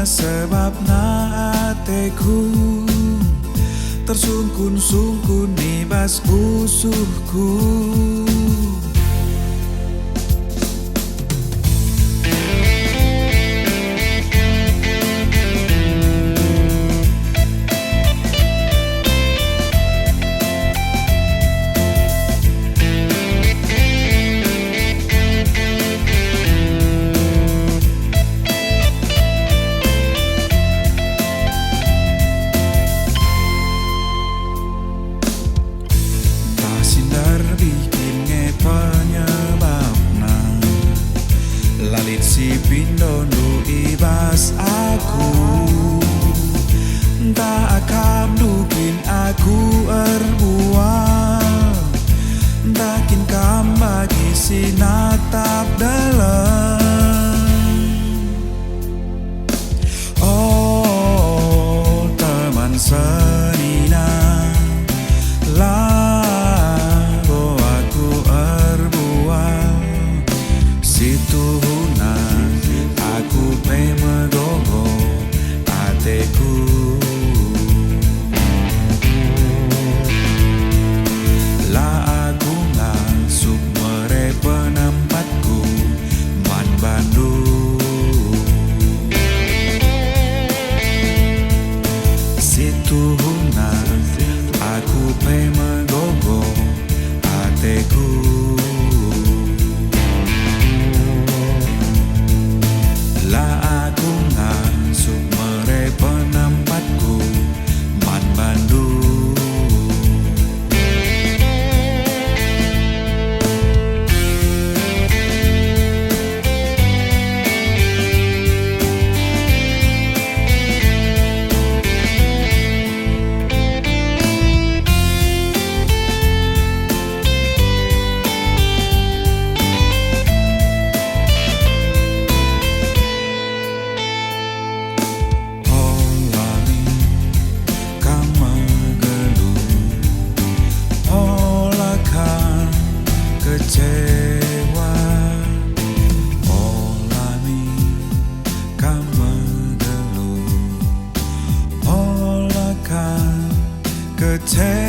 sebabna ateku tersungkun-sungkun nibas usuhku. Lalit si pindo nu ibas aku, tak akan dukin aku erbuang, takin kam bagi si natap dalam. Oh teman senina lago aku erbuang situ aku memegogo ateku. La aku ngasuk mere penempatku man Bandung. Situ aku memegogo ateku. Aku ngasuk mere penempatku man Bandung. Kecewa olami kamu geluh olakan kecewa.